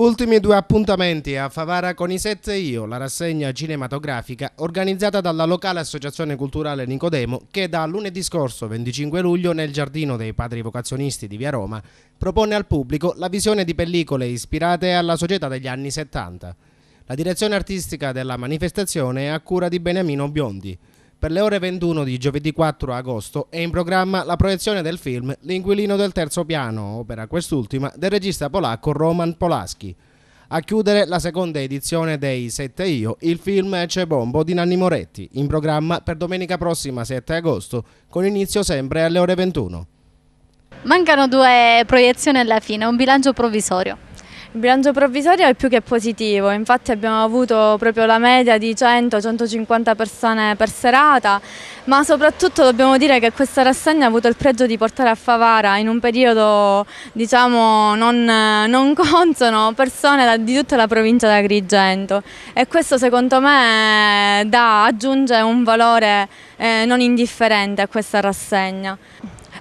Ultimi due appuntamenti a Favara con i Sette Io, la rassegna cinematografica organizzata dalla locale associazione culturale Nicodemo che da lunedì scorso 25 luglio nel Giardino dei Padri Vocazionisti di Via Roma propone al pubblico la visione di pellicole ispirate alla società degli anni 70. La direzione artistica della manifestazione è a cura di Beniamino Biondi. Per le ore 21 di giovedì 4 agosto è in programma la proiezione del film L'inquilino del terzo piano, opera quest'ultima del regista polacco Roman Polanski. A chiudere la seconda edizione dei Sette Io, il film C'è Bombo di Nanni Moretti, in programma per domenica prossima 7 agosto, con inizio sempre alle ore 21. Mancano due proiezioni alla fine, un bilancio provvisorio. Il bilancio provvisorio è più che positivo, infatti abbiamo avuto proprio la media di 100-150 persone per serata, ma soprattutto dobbiamo dire che questa rassegna ha avuto il pregio di portare a Favara in un periodo diciamo non consono persone di tutta la provincia di Agrigento e questo secondo me aggiunge un valore non indifferente a questa rassegna.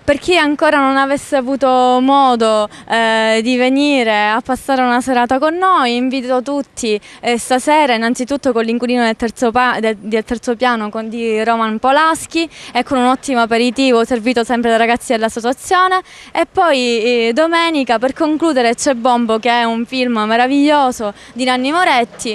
Per chi ancora non avesse avuto modo di venire a passare una serata con noi, invito tutti stasera innanzitutto con L'inquilino del terzo piano di Roman Polanski e con un ottimo aperitivo servito sempre dai ragazzi dell'associazione e poi domenica per concludere C'è Bombo, che è un film meraviglioso di Nanni Moretti.